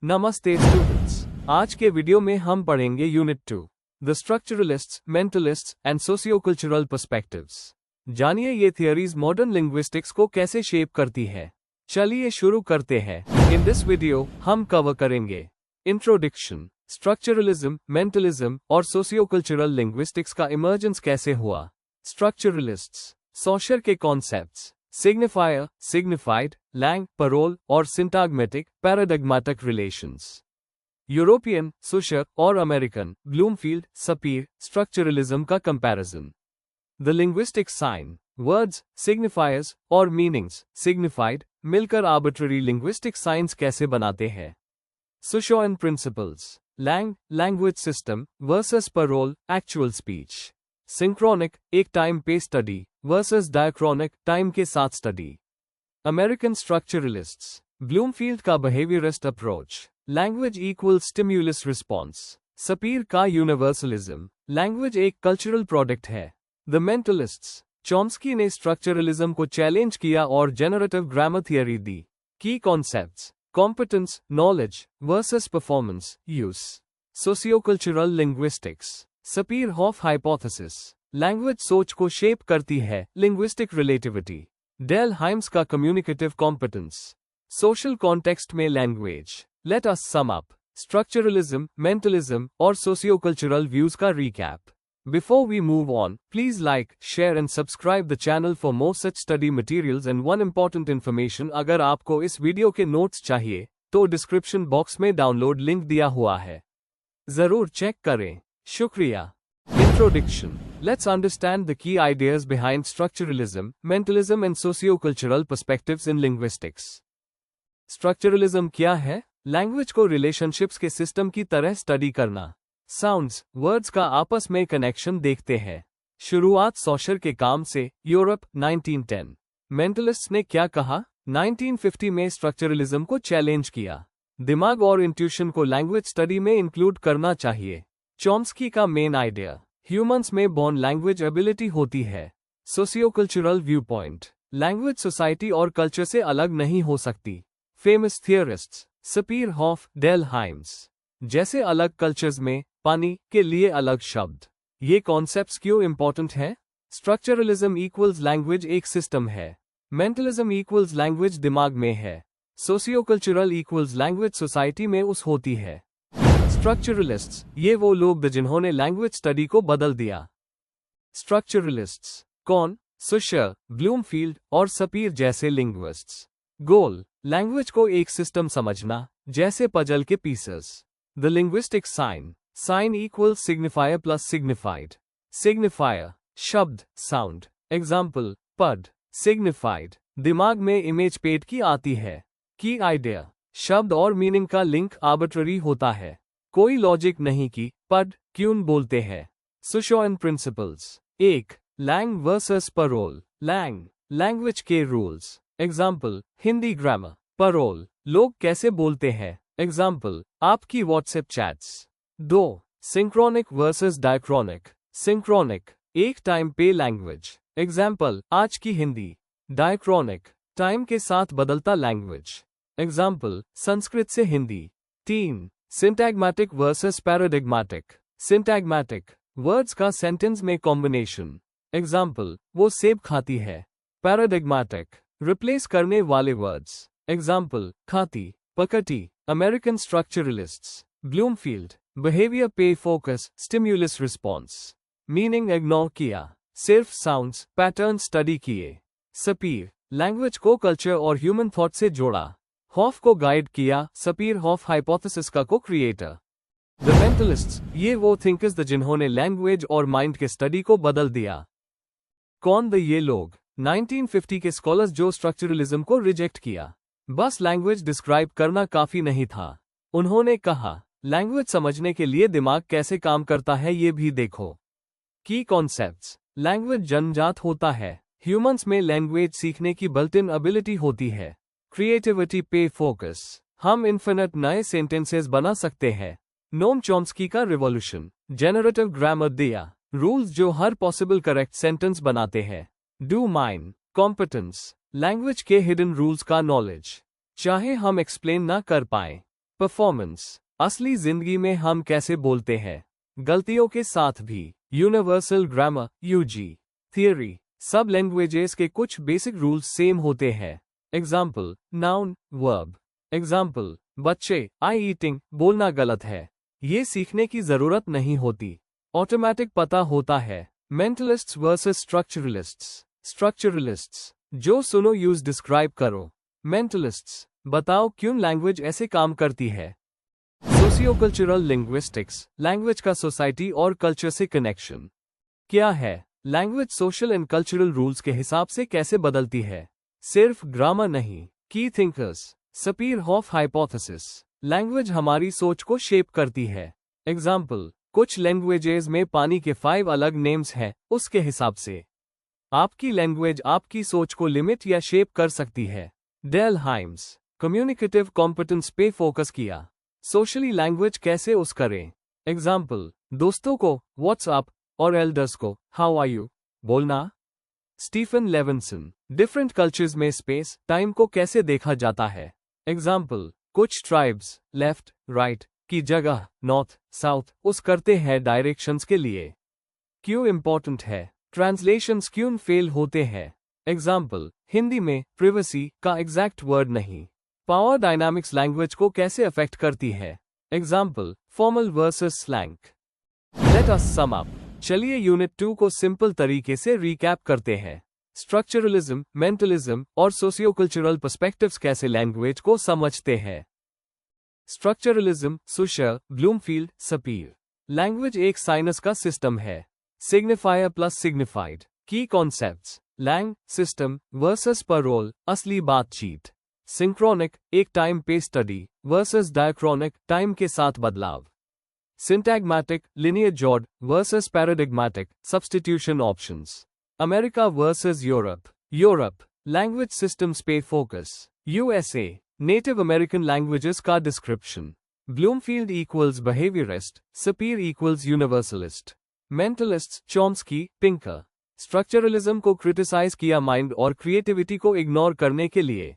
नमस्ते स्टूडेंट्स, आज के वीडियो में हम पढ़ेंगे unit 2 the structuralists, mentalists and sociocultural perspectives. जानिए ये थियरीज मॉडर्न लिंग्विस्टिक्स को कैसे शेप करती है। चलिए शुरू करते हैं। इन दिस वीडियो हम कवर करेंगे इंट्रोडक्शन, स्ट्रक्चरलिज्म, मेंटलिज्म और सोशियो-कल्चरल लिंग्विस्टिक्स का इमर्जेंस कैसे हुआ, स्ट्रक्चरलिस्ट्स, सॉशर के concepts, signifier, signified, langue, parole और syntagmatic, paradigmatic relations. European, Saussure और अमेरिकन, ब्लूमफील्ड, सपीर, स्ट्रक्चरलिज्म का comparison. The linguistic sign, words, signifiers और मीनिंग्स, सिग्निफाइड, मिलकर आर्बिट्ररी लिंग्विस्टिक साइंस कैसे बनाते हैं। Saussurean principles, langue, language system versus parole, actual speech. Synchronic, एक time पे study versus diachronic, time के साथ स्टडी। अमेरिकन स्ट्रक्चरलिस्ट्स, ब्लूमफील्ड का behaviourist approach, language equal stimulus response. Sapir का यूनिवर्सलिज्म, लैंग्वेज एक कल्चरल प्रोडक्ट है। द मेंटलिस्ट्स, चॉम्स्की ने structuralism को चैलेंज किया और जेनरेटिव ग्रामर थियरी दी। Key concepts, competence, knowledge versus performance, use. Sociocultural linguistics, Sapir Whorf hypothesis, language सोच को शेप करती है। लिंग्विस्टिक रिलेटिविटी, डेल हाइम्स का कम्युनिकेटिव कॉम्पिटेंस, सोशल कॉन्टेक्स्ट में language. Let us sum up structuralism, mentalism और sociocultural views का recap. Before we move on, please like, share and subscribe the channel for more such study materials and one important information. अगर आपको इस video के notes चाहिए तो description box में download link दिया हुआ है, जरूर चेक करें। शुक्रिया। Introduction. Let's understand the key ideas behind structuralism, mentalism and socio-cultural perspectives in linguistics. Structuralism क्या है? लैंग्वेज को रिलेशनशिप्स के सिस्टम की तरह स्टडी करना। साउंड्स, वर्ड्स का आपस में कनेक्शन देखते हैं। शुरुआत सॉशर के काम से, यूरोप, 1910। मेंटलिस्ट्स ने क्या कहा? 1950 में स्ट्रक्चरलिज्म को चैलेंज किया। दिमाग और इंट्यूशन को लैंग्वेज स्टडी में इंक्लूड करना चाहिए। चॉम्स्की का मेन आइडिया, ह्यूमंस में बॉर्न लैंग्वेज एबिलिटी होती है। Sociocultural view point, language society और कल्चर से अलग नहीं हो सकती। Famous theorists, Sapir Whorf, Dell Hymes. जैसे अलग कल्चर्स में पानी के लिए अलग शब्द। ये कॉन्सेप्ट्स क्यों इंपॉर्टेंट है? स्ट्रक्चरलिज्म इक्वल्स लैंग्वेज एक सिस्टम है। मेंटलिज्म इक्वल्स लैंग्वेज दिमाग में है। सोशियो-कल्चरल इक्वल्स लैंग्वेज सोसाइटी में उस होती है। स्ट्रक्चरलिस्ट्स, ये वो लोग जिन्होंने लैंग्वेज स्टडी को बदल दिया। स्ट्रक्चरलिस्ट्स कौन? सुशर, ब्लूमफील्ड और सपीर जैसे लिंग्विस्ट्स। गोल, लैंग्वेज को एक सिस्टम समझना, जैसे पजल के pieces. The linguistic sign, sign equal signifier plus signified. Signifier, शब्द, साउंड। एग्जाम्पल, पद। सिग्निफाइड, दिमाग में इमेज पेट की आती है। की आइडिया, शब्द और मीनिंग का लिंक आर्बिट्ररी होता है, कोई लॉजिक नहीं कि पद क्यों बोलते हैं। Saussurean principles, 1. Langue versus parole. Langue, language के rules. Example, Hindi grammar. Parole, लोग कैसे बोलते हैं। एग्जाम्पल, आपकी WhatsApp chats. 2. Synchronic versus diachronic. Synchronic, एक टाइम पे लैंग्वेज। एग्जाम्पल, आज की हिंदी। डायक्रॉनिक, टाइम के साथ बदलता लैंग्वेज। एग्जाम्पल, संस्कृत से हिंदी। 3. सिंटैग्मेटिक वर्सेस पैराडिग्मेटिक। सिंटैग्मेटिक, वर्ड्स का सेंटेंस में कॉम्बिनेशन। एग्जाम्पल, वो सेब खाती है। पैराडिग्मेटिक, रिप्लेस करने वाले वर्ड्स। एग्जाम्पल, खाती, पकटी। अमेरिकन स्ट्रक्चरलिस्ट्स, ब्लूमफील्ड, बिहेवियर पे focus, stimulus response. Meaning ignore किया, सिर्फ साउंड्स, पैटर्न स्टडी किए। सपीर, लैंग्वेज को कल्चर और ह्यूमन थॉट से जोड़ा। हॉफ को गाइड किया, सपीर हॉफ हाइपोथेसिस का को क्रिएटर। द मेंटलिस्ट्स, ये वो थिंकर्स जिन्होंने लैंग्वेज और माइंड के स्टडी को बदल दिया। कौन द ये लोग? 1950 के स्कॉलर्स जो स्ट्रक्चरलिज्म को रिजेक्ट किया। बस लैंग्वेज डिस्क्राइब करना काफी नहीं था। उन्होंने कहा, लैंग्वेज समझने के लिए दिमाग कैसे काम करता है ये भी देखो। की कॉन्सेप्ट्स, लैंग्वेज जन्मजात होता है। ह्यूमंस में लैंग्वेज सीखने की बिल्ट इन एबिलिटी होती है। क्रिएटिविटी पे फोकस, हम इन्फिनिट नए सेंटेंसेस बना सकते हैं। नोम चॉम्स्की का रिवॉल्यूशन, जेनरेटिव ग्रामर दिया, रूल्स जो हर पॉसिबल करेक्ट सेंटेंस बनाते हैं। डू माइन, कॉम्पिटेंस, लैंग्वेज के हिडन रूल्स का नॉलेज, चाहे हम एक्सप्लेन ना कर पाएं। परफॉर्मेंस, असली जिंदगी में हम कैसे बोलते हैं, गलतियों के साथ भी। Universal grammar UG. थियरी, सब लैंग्वेजेस के कुछ बेसिक रूल्स सेम होते हैं। Example, noun, verb. एग्जाम्पल, बच्चे, आई ईटिंग बोलना गलत है, ये सीखने की जरूरत नहीं होती, ऑटोमेटिक पता होता है। मेंटलिस्ट्स वर्सेस स्ट्रक्चरलिस्ट्स। स्ट्रक्चरलिस्ट्स, जो सुनो यूज डिस्क्राइब करो। मेंटलिस्ट्स, बताओ क्यों लैंग्वेज ऐसे काम करती है। सोशियोकल्चरल लिंग्विस्टिक्स, लैंग्वेज का सोसाइटी और कल्चर से कनेक्शन क्या है। Language social and cultural rules के हिसाब से कैसे बदलती है, सिर्फ ग्रामर नहीं। की थिंकर्स, सपीर-हॉफ हाइपोथेसिस, लैंग्वेज हमारी सोच को शेप करती है। एग्जाम्पल, कुछ लैंग्वेजेस में पानी के 5 अलग नेम्स हैं, उसके हिसाब से आपकी लैंग्वेज आपकी सोच को लिमिट या शेप कर सकती है। डेल हाइम्स, कम्युनिकेटिव कॉम्पिटेंस पे फोकस किया, सोशली लैंग्वेज कैसे यूज करें। एग्जाम्पल, दोस्तों को व्हाट्सअप और एल्डर्स को हाउ आर यू बोलना। स्टीफन लेविंसन, डिफरेंट कल्चर्स में स्पेस टाइम को कैसे देखा जाता है। एग्जाम्पल, कुछ ट्राइब्स लेफ्ट राइट की जगह नॉर्थ साउथ उस करते हैं डायरेक्शंस के लिए। क्यों इंपॉर्टेंट है, ट्रांसलेशंस क्यों फेल होते हैं। एग्जाम्पल, हिंदी में प्रिवेसी का एग्जैक्ट वर्ड नहीं। पावर डायनामिक्स लैंग्वेज को कैसे अफेक्ट करती है। Example, formal versus slang. Let us sum up, चलिए यूनिट 2 को सिंपल तरीके से रिकैप करते हैं। स्ट्रक्चरलिज्म, मेंटलिज्म और सोशियोकल्चरल पर्सपेक्टिव्स कैसे लैंग्वेज को समझते हैं। Structuralism, Saussure, Bloomfield, Sapir. Language एक साइनस का सिस्टम है। Signifier plus signified. Key concepts, langue system versus parole, असली बातचीत। सिंक्रोनिक, एक टाइम पे स्टडी वर्सेस डायक्रोनिक, टाइम के साथ बदलाव। सिंटैग्मैटिक, लिनियर जॉर्ड versus paradigmatic, substitution options. America versus Europe. Europe, language systems पे focus. USA, native American languages का description. Bloomfield equals behaviourist, Sapir equals universalist. Mentalists, Chomsky, Pinker. Structuralism को criticise किया mind और creativity को ignore करने के लिए।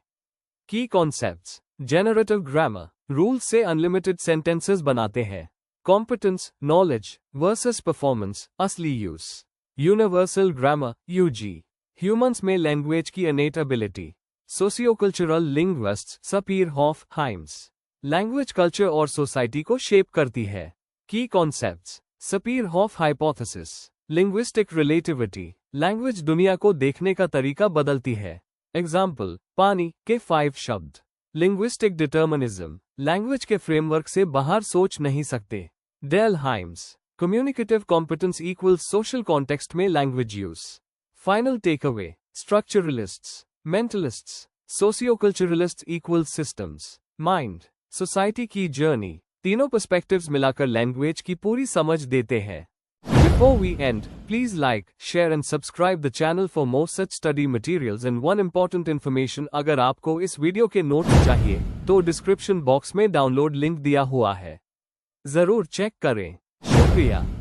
Key concepts, generative grammar, rules से अनलिमिटेड सेंटेंसेस बनाते हैं। कॉम्पिटेंस, नॉलेज वर्सेस परफॉर्मेंस, असली use. Universal grammar UG, humans में लैंग्वेज की इनेट ability. Sociocultural linguists, Sapir Whorf Hymes, language culture और सोसाइटी को शेप करती है। Key concepts, Sapir Whorf hypothesis, linguistic relativity, language दुनिया को देखने का तरीका बदलती है। एग्जाम्पल, पानी के 5 शब्द। लिंग्विस्टिक डिटर्मिनिज्म, लैंग्वेज के फ्रेमवर्क से बाहर सोच नहीं सकते। Dale Hymes, communicative competence equals social context में language use. Final takeaway, structuralists, mentalists, socioculturalists equals systems, mind, society की जर्नी, तीनों पर्सपेक्टिव्स मिलाकर लैंग्वेज की पूरी समझ देते हैं। Before we end, please like, share and subscribe the channel for more such study materials and one important information अगर आपको इस वीडियो के नोट्स चाहिए तो डिस्क्रिप्शन बॉक्स में डाउनलोड लिंक दिया हुआ है, जरूर चेक करें। शुक्रिया।